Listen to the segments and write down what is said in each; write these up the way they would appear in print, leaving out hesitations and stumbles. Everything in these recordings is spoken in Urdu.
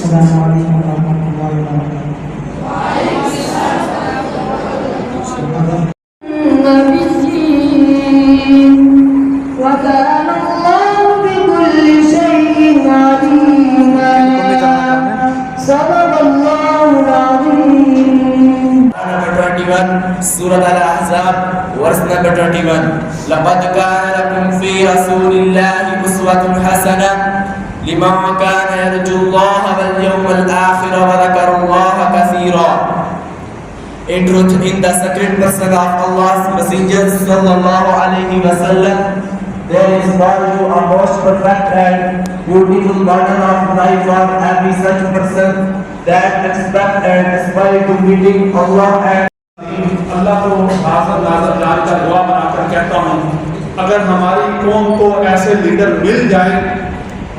السلام علیکم ورحمۃ اللہ وبرکاتہ. وكان الله بكل شيء عليما. صدق الله العظيم. Number 21, Surah Al-Ahzab, verse number 21. لقد كان لكم في رسول الله أسوة حسنة لمن كان يرجو الله واليوم الآخر وذكر الله كثيرا. In truth, in the sacred person of Allah's Messenger sallallahu alaihi wasallam, there is for you a most perfect and beautiful burden of life for every such person that expect and aspire to meeting Allah and اللہ کو حاضر ناظر جان کا دعا بنا کر کہتا ہوں، اگر ہماری قوم کو ایسے لیڈر مل جائیں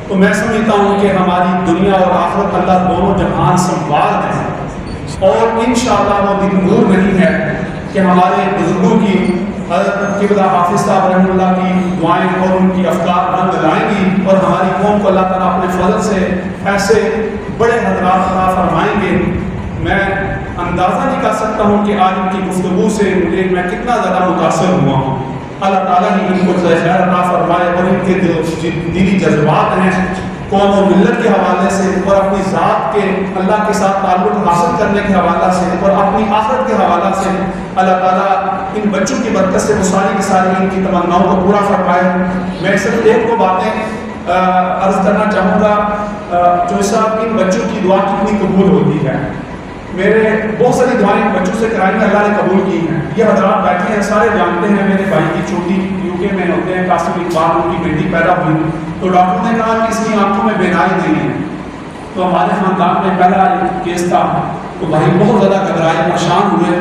تو میں سمجھتا ہوں کہ ہماری دنیا اور آخرت اللہ دونوں جہان سنوار دیں. اور انشاءاللہ وہ دن دور نہیں ہے کہ ہمارے بزرگوں کی حضرت قبلہ حافظ صاحب رحمہ اللہ کی دعائیں اور ان کی افکار رنگ لائیں گی اور ہماری قوم کو اللہ تعالیٰ اپنے فضل سے ایسے بڑے حضرات عطا فرمائیں گے. میں اندازہ نہیں کر سکتا ہوں کہ آج ان کی گفتگو سے میں کتنا زیادہ متاثر ہوا ہوں. اللہ تعالیٰ ہی ان کو خیر عطا فرمائے اور ان کے دلی جذبات ہیں قوم و ملت کے حوالے سے اور اپنی ذات کے اللہ کے ساتھ تعلق حاصل کرنے کے حوالہ سے اور اپنی آخرت کے حوالہ سے اللہ تعالیٰ ان بچوں کی برکت سے وہ ساری کی ساری ان کی تمناؤں کو پورا فرمائے. میں صرف ایک کو باتیں عرض کرنا چاہوں گا. جو صاحب ان بچوں کی دعا کتنی قبول ہوتی ہے. میرے بہت ساری دعائیں بچوں سے کرائی ہیں، اللہ نے قبول کی ہیں. یہ حضرات بیٹھے ہیں سارے جانتے ہیں میرے بھائی کی چھوٹی UK میں ہوتے ہیں قاسم اقبال، ان کی بیٹی پیدا ہوئی تو ڈاکٹر نے کہا کہ اس کی آنکھوں میں بینائی نہیں ہے. تو ہمارے خاندان میں پہلا کیس تھا تو بھائی بہت زیادہ گھبرائے پریشان ہوئے.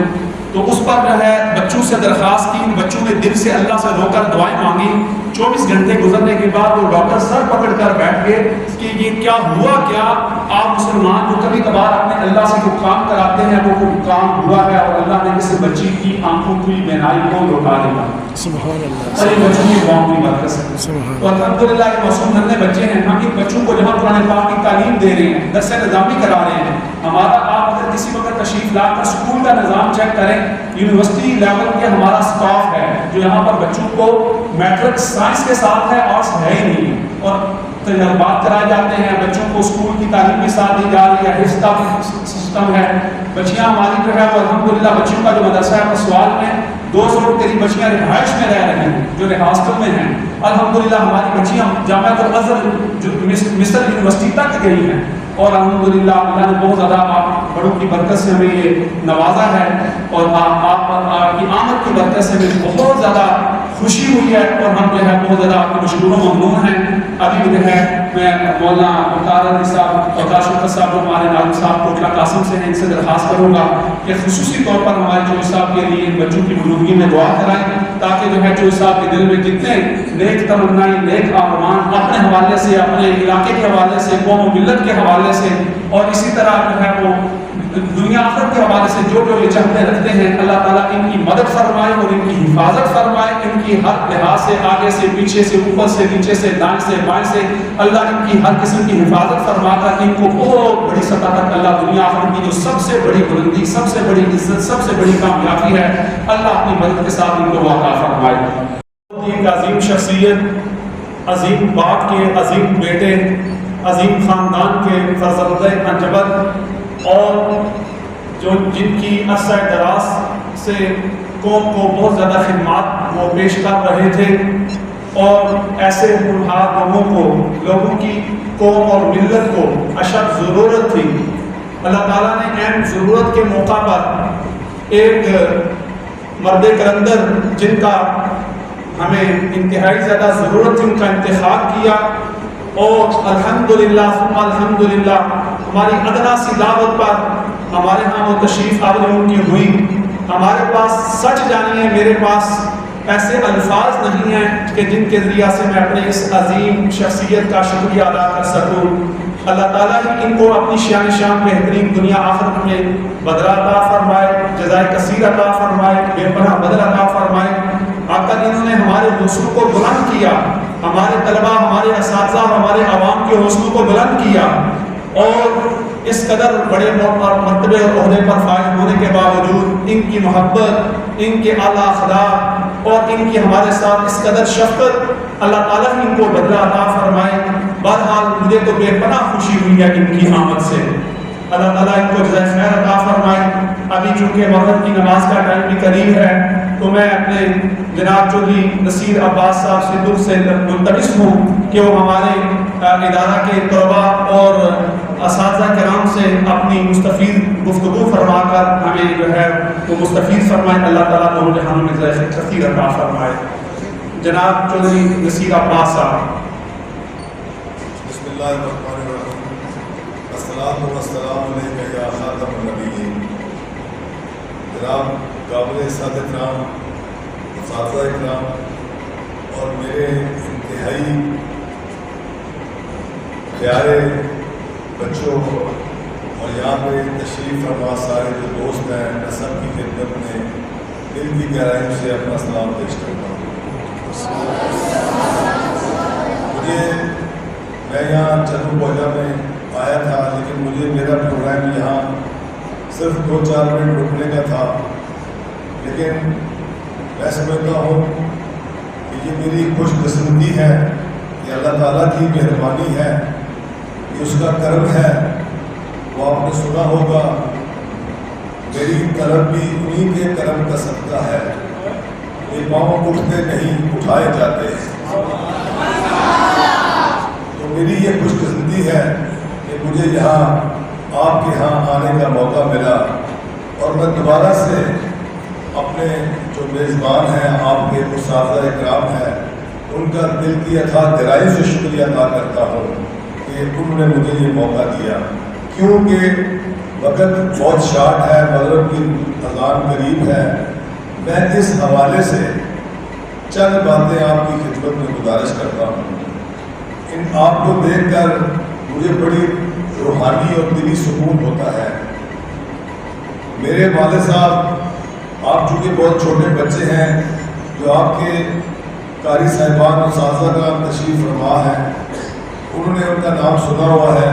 تو اس پر جو ہے بچوں سے درخواست کی، بچوں نے دل سے اللہ سے رو کر دعائیں مانگی. 24 گھنٹے گزرنے کے بعد وہ ڈاکٹر سر پکڑ کر بیٹھ گئے کہ یہ کیا ہوا کیا. آپ مسلمان جو کبھی کبھار اپنے اللہ سے جو کام کراتے ہیں وہ کام ہوا ہے اور اللہ نے اس بچی کی آنکھوں کی بینائی کو لوٹا دیا. سبحان اللہ. ساری بچوں کی دعاؤں کی برکت سے تو الحمدللہ یہ معصوم ننھے بچے ہیں. ہم ان بچوں کو جہاں قرآن پاک کی تعلیم دے رہے ہیں، درس نظامی کرا رہے ہیں. ہمارا آپ اگر کسی وقت تشریف لا کر اسکول کا نظام چیک کریں، یونیورسٹی لیول کے ہمارا اسٹاف ہے جو یہاں پر بچوں کو میٹرک سائنس کے ساتھ ہے، آرٹس ہے ہی نہیں، اور تجربات کرائے جاتے ہیں. بچوں کو اسکول کی تعلیم کے ساتھ دی جا رہی ہے، حفظ کا سسٹم ہے. بچیاں ہماری جو ہے وہ الحمدللہ بچوں کا جو مدرسہ ہے سوال میں 200 کے قریب بچیاں رہائش میں رہ رہی ہیں جو ہاسٹل میں ہیں. الحمدللہ ہماری بچیاں جامعۃ الازہر جو مصر یونیورسٹی تک گئی ہیں اور الحمدللہ اللہ نے بہت زیادہ آپ بڑوں کی برکت سے ہمیں یہ نوازا ہے اور آپ کی آمد کی برکت سے ہمیں بہت زیادہ خوشی ہوئی ہے اور ہم جو ہے بہت زیادہ آپ کے مشکور و ممنون ہیں. ابھی جو ہے میں مولانا مختار علی صاحب اور شکر صاحب جو ہمارے ناظم صاحب کوٹلہ قاسم سے ہیں، ان سے درخواست کروں گا کہ خصوصی طور پر ہمارے چوہی صاحب کے لیے ان بچوں کی بزرگی میں دعا کرائیں تاکہ جو ہے چوہی صاحب کے دل میں جتنے نیک تمنائیں نیک آرمان اپنے حوالے سے، اپنے علاقے کے حوالے سے، قوم و ملت کے حوالے سے اور اسی طرح جو ہے وہ دنیا آخرت کے حوالے سے جو یہ چاہتے رکھتے ہیں، اللہ تعالیٰ ان کی مدد فرمائے اور ان کی حفاظت فرمائے. ان کی ہر لحاظ سے، آگے سے، پیچھے سے، اوپر سے، نیچے سے، دائیں سے، بائیں سے اللہ ان کی ہر قسم کی حفاظت فرما کر ان کو بہت بڑی سطح تک اللہ دنیا آخرت کی جو سب سے بڑی بلندی، سب سے بڑی عزت، سب سے بڑی کامیابی ہے، اللہ اپنی مدد کے ساتھ ان کو عطا فرمائے. ایک عظیم شخصیت، عظیم باپ کے عظیم بیٹے، عظیم خاندان کے فرزند انجبر اور جن کی عرصہ دراز سے قوم کو بہت زیادہ خدمات وہ پیش کر رہے تھے اور ایسے ہونہار لوگوں کی قوم اور ملت کو اشد ضرورت تھی. اللہ تعالیٰ نے اہم ضرورت کے موقع پر ایک مرد کلندر جن کا ہمیں انتہائی زیادہ ضرورت تھی ان کا انتخاب کیا اور الحمدللہ ہماری ادنا سی دعوت پر ہمارے ہاں وہ تشریف آوری کی ہوئی. ہمارے پاس سچ جانیے میرے پاس ایسے الفاظ نہیں ہیں کہ جن کے ذریعہ سے میں اپنے اس عظیم شخصیت کا شکریہ ادا کر سکوں. اللہ تعالیٰ ہی ان کو اپنی شان بہترین دنیا آخرت میں بدلہ عطا فرمائے، جزائے کثیر عطا فرمائے، بے پناہ بدل عطا فرمائے. آقا انہوں نے ہمارے حوصلوں کو بلند کیا، ہمارے طلبہ، ہمارے اساتذہ، ہمارے عوام کے حوصلوں کو بلند کیا اور اس قدر بڑے مرتبے اور عہدے پر فائز ہونے کے باوجود ان کی محبت، ان کے اعلیٰ اخلاق اور ان کی ہمارے ساتھ اس قدر شفقت، اللہ تعالیٰ ان کو بدلہ عطا فرمائے۔ بہرحال مجھے تو بے پناہ خوشی ہوئی ہے ان کی آمد سے، اللہ تعالیٰ ان کو جزائے خیر عطا فرمائے۔ ابھی چونکہ مغرب کی نماز کا ٹائم بھی قریب ہے تو میں اپنے جناب چودھری نصیر عباس صاحب سے دل سے ملتمس ہوں کہ وہ ہمارے ادارہ کے طلباء اور اساتذہ کرام سے اپنی مستفید گفتگو فرما کر ہمیں جو ہے وہ مستفید فرمائیں۔ اللہ تعالیٰ دونوں جہانوں میں جزائے کثیر عطا فرمائے۔ جناب چودھری نصیر عباس صاحب۔ بسم اللہ الرحمن الرحیم، الصلاۃ والسلام علیک یا خاتم النبیین۔ جناب قابل سعادت اکرام، اساتذہ اکرام اور میرے انتہائی پیارے بچوں اور یہاں پہ تشریف فرما سارے جو دوست ہیں، میں سب کی خدمت میں دل کی گہرائیوں سے اپنا سلام پیش کرتا ہوں۔ میں یہاں چندو پوجا میں آیا تھا، لیکن مجھے میرا پروگرام یہاں صرف 2-4 منٹ رکنے کا تھا، لیکن میں سمجھتا ہوں کہ یہ میری خوش قسمتی ہے کہ اللہ تعالیٰ کی مہربانی ہے، کہ اس کا کرم ہے۔ وہ آپ نے سنا ہوگا، میری طرف بھی انہی کے کرم کا صدقہ ہے، یہ پاؤں اٹھتے نہیں اٹھائے جاتے ہیں۔ میری یہ خوش قسمتی ہے کہ مجھے یہاں آپ کے ہاں آنے کا موقع ملا، اور میں دوبارہ سے اپنے جو میزبان ہیں، آپ کے اساتذہ اکرام ہیں، ان کا دل کی اتھاہ گہرائی سے شکریہ ادا کرتا ہوں کہ انہوں نے مجھے یہ موقع دیا، کیونکہ وقت بہت شارٹ ہے، مغرب کی اذان قریب ہے۔ میں اس حوالے سے چند باتیں آپ کی خدمت میں گزارش کرتا ہوں۔ آپ کو دیکھ کر مجھے بڑی روحانی اور دلی سکون ہوتا ہے۔ میرے والد صاحب، آپ چونکہ بہت چھوٹے بچے ہیں، جو آپ کے قاری صاحبان اور اساتذہ کا تشریف فرما ہے، انہوں نے ان کا نام سنا ہوا ہے۔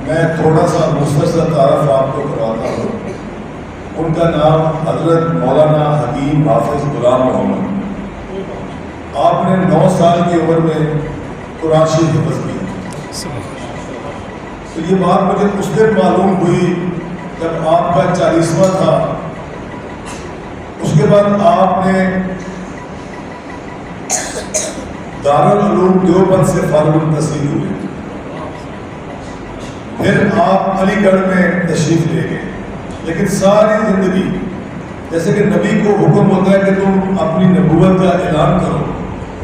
میں تھوڑا سا مختصر تعارف آپ کو کرواتا ہوں۔ ان کا نام حضرت مولانا حکیم حافظ غلام محمد۔ آپ نے 9 سال کی عمر میں قرآن شریف حفظ کی۔ تو یہ بات مجھے اس دن معلوم ہوئی جب آپ کا 40واں تھا۔ اس کے بعد آپ نے دارالعلوم دیوبند سے فارغ التحصیل ہوئے، پھر آپ علی گڑھ میں تشریف لے گئے، لیکن ساری زندگی جیسے کہ نبی کو حکم ہوتا ہے کہ تم اپنی نبوت کا اعلان کرو،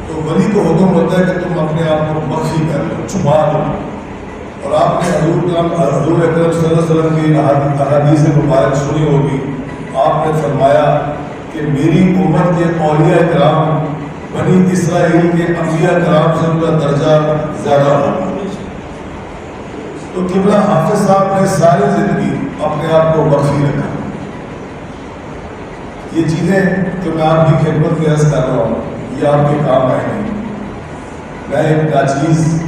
تو ولی کو حکم ہوتا ہے کہ تم اپنے آپ کو مخفی کر لو، چھپا لو۔ اور آپ نے حضور اکرم صلی اللہ علیہ وسلم کی احادیث مبارک سنی ہوگی۔ آپ نے فرمایا کہ میری امت کے اولیاء کرام بنی اسرائیل کے انبیاء کرام سے ان کا درجہ زیادہ ہوگا۔ تو قبلہ حافظ صاحب نے ساری زندگی اپنے آپ کو مخفی رکھا۔ یہ چیزیں جو میں آپ کی خدمت میں عرض کر رہا ہوں، یہ آپ کے کام آئے نہیں۔ میں ایک ناچیز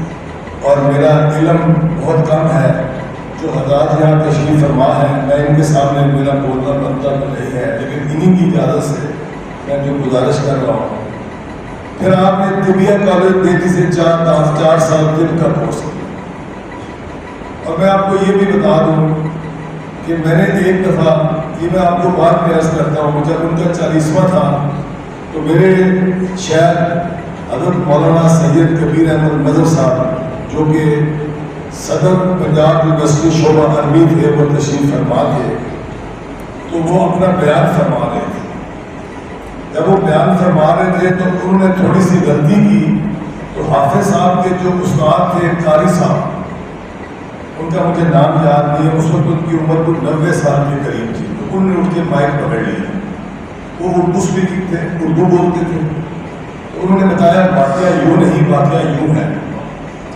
اور میرا علم بہت کم ہے، جو حضرات یہاں تشریف فرما ہے، میں ان کے سامنے میرا بولنا بنتا تو نہیں ہے، لیکن انہی کی اجازت سے میں جو گزارش کر رہا ہوں۔ پھر آپ نے طبیہ کالج دہلی سے 4 سال طب کا کورس کیا، اور میں آپ کو یہ بھی بتا دوں کہ میں نے ایک دفعہ، یہ میں آپ کو بات میں عرض کرتا ہوں، جب ان کا 40واں تھا تو میرے شیخ حضرت مولانا سید کبیر احمد نظر صاحب، جو کہ صدر پنجاب یونیورسٹی شعبہ عربی تھے، وہ تشریف فرما تھے، تو وہ اپنا بیان فرما رہے تھے۔ جب وہ بیان فرما رہے تھے تو انہوں نے تھوڑی سی غلطی کی، تو حافظ صاحب کے جو استاد تھے قاری صاحب، ان کا مجھے نام یاد نہیں ہے، اس وقت ان کی عمر کو 90 سال کے قریب تھی، تو انہوں نے اٹھ کے مائک پکڑ لیا۔ وہ اردو اسپیکنگ تھے، اردو بولتے تھے، تو انہوں نے بتایا واقعہ یوں نہیں، واقعہ یوں ہے۔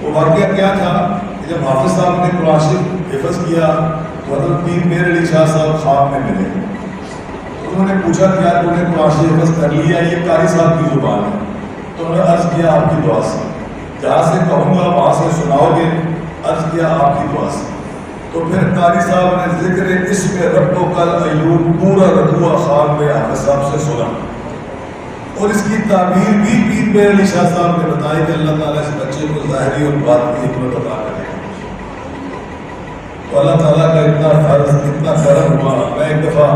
وہ واقعہ کیا تھا کہ جب حافظ صاحب نے قرآن شریف حفظ کیا تو حضرت پیر میر علی شاہ صاحب خواب میں ملے۔ انہوں نے پوچھا کہ یار تم نے قرآن شریف حفظ کر لیا، یہ قاری صاحب کی زبان ہے، تو انہوں نے عرض کیا آپ کی دعا سے، جہاں سے کہوں گا وہاں سے سناؤ گے، عرض کیا آپ کی دعا سے۔ تو پھر قاری صاحب نے ذکر اس میں رب و کل ایوب پورا رکوع خواب میں حافظ صاحب سے سنا، اور اس کی تعبیر بھی پیر میر علی شاہ صاحب نے بتائی کہ اللہ تعالیٰ اس بچے کو ظاہری اور باطنی حکمت عطا کرے. تو اللہ تعالیٰ کا اتنا فرض، اتنا کرم ہوا. میں ایک دفعہ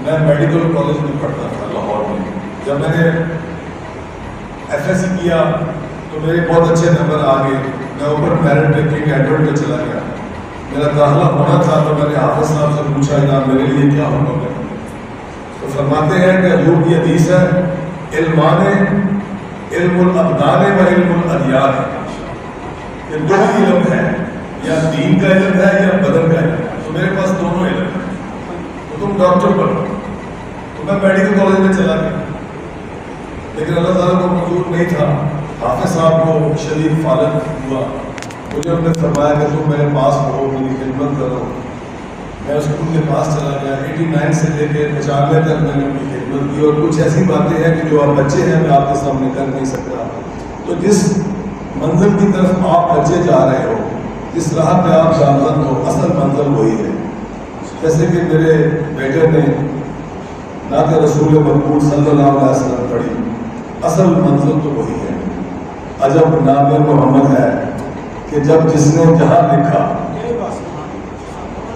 میں میڈیکل کالج میں پڑھتا تھا لاہور میں. جب میں نے ایف ایس سی کیا تو میرے بہت اچھے نمبر آ گئے. میں اوپن میرٹ پہ کنگ ایڈورڈ میں چلا گیا. میرا داخلہ ہونا تھا تو میں نے حافظ صاحب سے پوچھا جناب میرے لیے کیا حکم ہے؟ تو فرماتے ہیں کہ حضور کی حدیث ہے علمان علم الابدان و علم الادیان. یہ دو علم ہے، یا دین کا علم ہے یا بدن کا علم ہے. تو میرے پاس دونوں علم ہیں. تو تم ڈاکٹر بنو. تو میں میڈیکل کالج میں چلا گیا، لیکن اللہ تعالیٰ کو منظور نہیں تھا. حافظ صاحب کو شدید فالج ہوا. مجھے انہوں نے فرمایا کہ تم میرے پاس ہو، میری خدمت کرو. میں اس ان کے پاس چلا گیا. 89 سے لے کے 95 تک میں نے ان کی خدمت کی. اور کچھ ایسی باتیں ہیں کہ جو آپ بچے ہیں میں آپ کے سامنے کر نہیں سکتا. تو جس منزل کی طرف آپ بچے جا رہے ہو، جس راہ پہ آپ گامزن ہو، اصل منزل وہی ہے. جیسے کہ میرے بیٹے نے نعت رسول مقبول صلی اللہ علیہ وسلم پڑھی، اصل منزل تو وہی ہے. عجب نام محمد ہے کہ جب جس نے جہاں لکھا،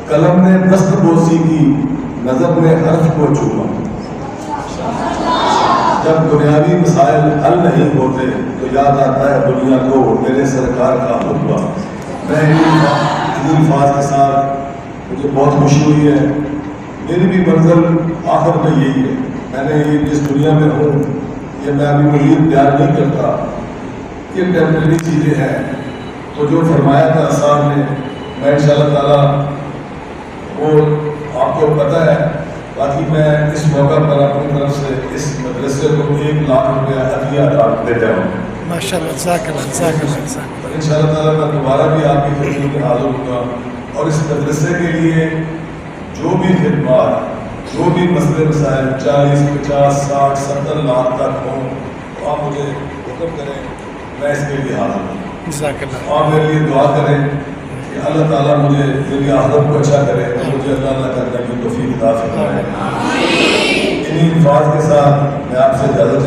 قلم نے دست بوسی کی، نظر نے حرف کو چوما. جب دنیاوی مسائل حل نہیں ہوتے تو یاد آتا ہے دنیا کو میرے سرکار کا خطبہ. میں انہی الفاظ کے ساتھ مجھے بہت خوشی ہوئی ہے. میری بھی منزل آخر میں یہی ہے. میں نے یہ جس دنیا میں ہوں یہ میں ابھی مزید بیان نہیں کرتا، یہ ٹیمپریری چیزیں ہیں. تو جو فرمایا تھا صاحب نے، میں انشاءاللہ تعالیٰ وہ آپ کو پتہ ہے. باقی میں اس موقع پر اپنی طرف سے اس مدرسے کو 1 لاکھ روپیہ عطیہ دیتا ہوں. ماشاءاللہ، جزاک اللہ، جزاک اللہ. انشاءاللہ تعالیٰ میں دوبارہ بھی آپ کی خدمت میں حاضر ہوں گا. اور اس مدرسے کے لیے جو بھی خدمات، جو بھی مسئلے مسائل 40 50 60 70 لاکھ تک ہوں تو آپ مجھے حکم کریں، میں اس کے لیے حاضر ہوں. جزاک اللہ. آپ میرے لیے دعا کریں کہ اللہ تعالیٰ مجھے میری آخرت کو اچھا کرے اور مجھے اللہ کرنے کی توفیق عطا فرمائے. انہی الفاظ کے ساتھ میں آپ سے اجازت